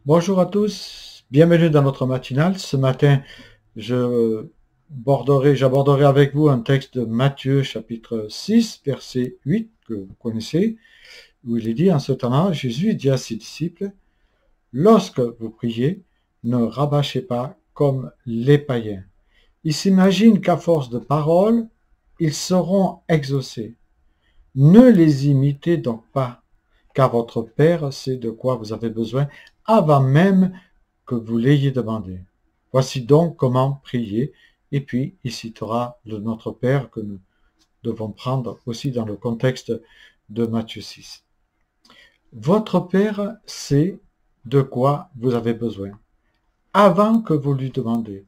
Bonjour à tous, bienvenue dans notre matinale. Ce matin, j'aborderai avec vous un texte de Matthieu chapitre 6, verset 8, que vous connaissez, où il est dit: en ce temps-là, Jésus dit à ses disciples: lorsque vous priez, ne rabâchez pas comme les païens. Ils s'imaginent qu'à force de paroles, ils seront exaucés. Ne les imitez donc pas, car votre Père sait de quoi vous avez besoin avant même que vous l'ayez demandé. Voici donc comment prier, et puis il citera le Notre Père que nous devons prendre aussi dans le contexte de Matthieu 6. Votre Père sait de quoi vous avez besoin avant que vous lui demandiez.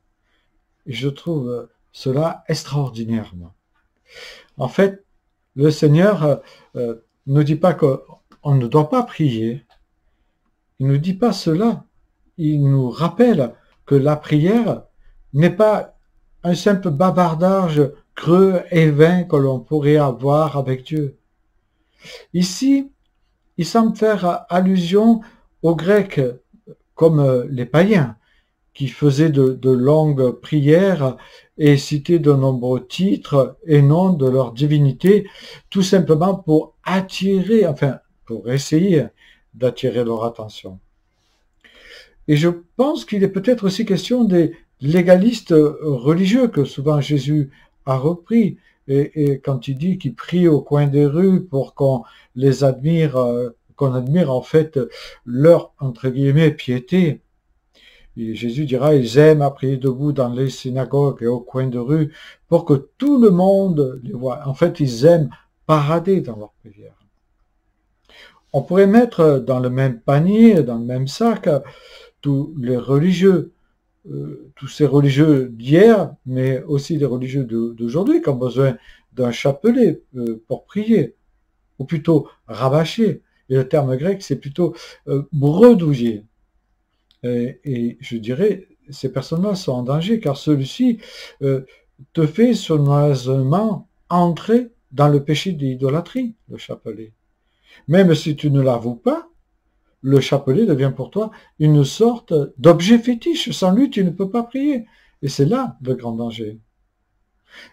Et je trouve cela extraordinaire, moi. En fait, le Seigneur ne dit pas qu'on ne doit pas prier. Il ne dit pas cela. Il nous rappelle que la prière n'est pas un simple bavardage creux et vain que l'on pourrait avoir avec Dieu. Ici, il semble faire allusion aux Grecs comme les païens, qui faisaient de longues prières et citaient de nombreux titres et noms de leur divinité, tout simplement pour pour essayer d'attirer leur attention. Et je pense qu'il est peut-être aussi question des légalistes religieux que souvent Jésus a repris. Et quand il dit qu'il prie au coin des rues pour qu'on les admire, qu'on admire en fait leur, entre guillemets, piété. Et Jésus dira: ils aiment à prier debout dans les synagogues et au coin de rue pour que tout le monde les voie. En fait, ils aiment parader dans leur prière. On pourrait mettre dans le même panier, dans le même sac, tous les religieux, tous ces religieux d'hier, mais aussi les religieux d'aujourd'hui qui ont besoin d'un chapelet pour prier, ou plutôt rabâcher. Et le terme grec, c'est plutôt bredouiller. Et je dirais, ces personnes-là sont en danger, car celui-ci te fait sournoisement entrer dans le péché d'idolâtrie, le chapelet. Même si tu ne l'avoues pas, le chapelet devient pour toi une sorte d'objet fétiche. Sans lui, tu ne peux pas prier. Et c'est là le grand danger.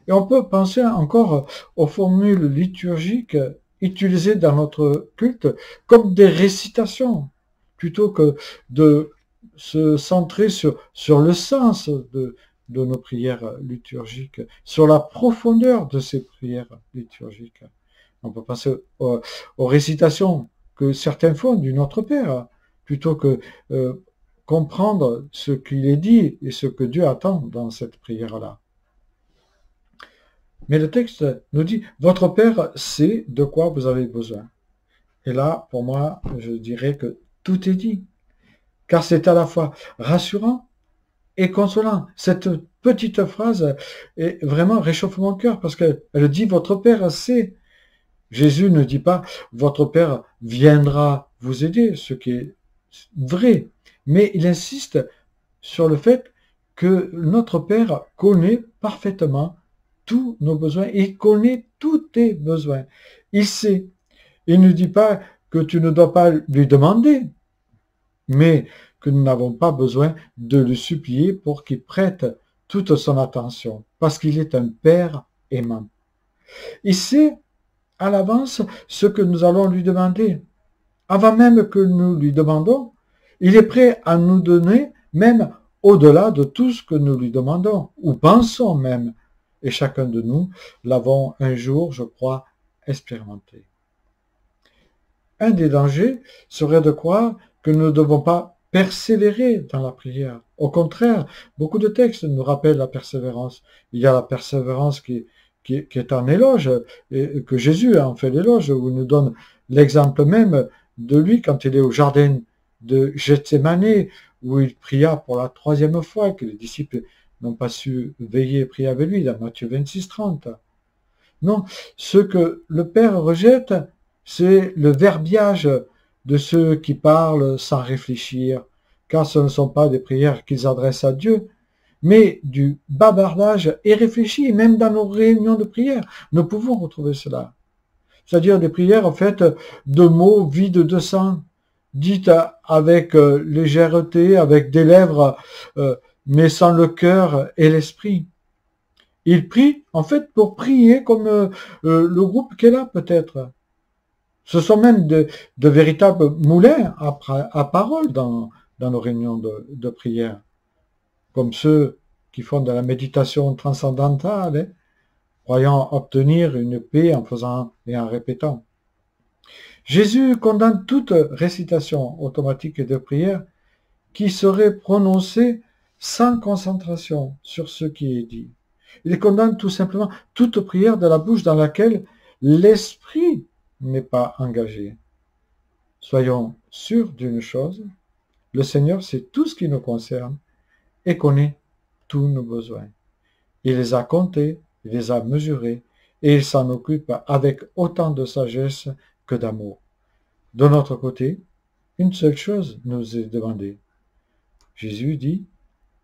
Et on peut penser encore aux formules liturgiques utilisées dans notre culte comme des récitations, plutôt que de se centrer sur le sens de nos prières liturgiques, sur la profondeur de ces prières liturgiques. On peut penser aux récitations que certains font du Notre Père, plutôt que comprendre ce qu'il est dit et ce que Dieu attend dans cette prière-là. Mais le texte nous dit: votre Père sait de quoi vous avez besoin. Et là, pour moi, je dirais que tout est dit, car c'est à la fois rassurant et consolant. Cette petite phrase est vraiment réchauffe mon cœur, parce qu'elle dit: votre Père sait. Jésus ne dit pas: votre Père viendra vous aider, ce qui est vrai, mais il insiste sur le fait que notre Père connaît parfaitement tous nos besoins, il connaît tous tes besoins. Il sait. Il ne dit pas que tu ne dois pas lui demander, mais que nous n'avons pas besoin de le supplier pour qu'il prête toute son attention, parce qu'il est un Père aimant. Il sait à l'avance ce que nous allons lui demander. Avant même que nous lui demandons, il est prêt à nous donner, même au-delà de tout ce que nous lui demandons, ou pensons même. Et chacun de nous l'avons un jour, je crois, expérimenté. Un des dangers serait de croire que nous ne devons pas persévérer dans la prière. Au contraire, beaucoup de textes nous rappellent la persévérance. Il y a la persévérance qui est un éloge, et que Jésus en fait l'éloge, où il nous donne l'exemple même de lui quand il est au jardin de Gethsémani, où il pria pour la 3e fois, que les disciples n'ont pas su veiller et prier avec lui, dans Matthieu 26, 30. Non, ce que le Père rejette, c'est le verbiage de ceux qui parlent sans réfléchir, car ce ne sont pas des prières qu'ils adressent à Dieu, mais du bavardage irréfléchi, même dans nos réunions de prière. Nous pouvons retrouver cela. C'est-à-dire des prières en fait de mots vides de sens, dites avec légèreté, avec des lèvres, mais sans le cœur et l'esprit. Il prie, en fait, pour prier comme le groupe qu'elle a peut-être. Ce sont même de véritables moulins à parole dans nos réunions de prière, comme ceux qui font de la méditation transcendantale, hein, croyant obtenir une paix en faisant et en répétant. Jésus condamne toute récitation automatique de prière qui serait prononcée sans concentration sur ce qui est dit. Il condamne tout simplement toute prière de la bouche dans laquelle l'esprit n'est pas engagé. Soyons sûrs d'une chose, le Seigneur sait tout ce qui nous concerne et connaît tous nos besoins. Il les a comptés, il les a mesurés et il s'en occupe avec autant de sagesse que d'amour. De notre côté, une seule chose nous est demandée. Jésus dit,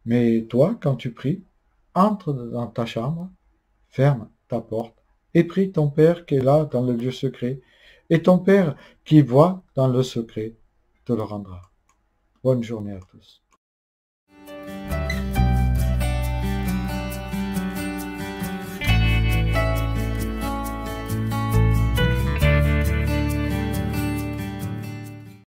mais toi, quand tu pries, entre dans ta chambre, ferme ta porte et prie ton Père qui est là dans le lieu secret, et ton Père qui voit dans le secret te le rendra. Bonne journée à tous.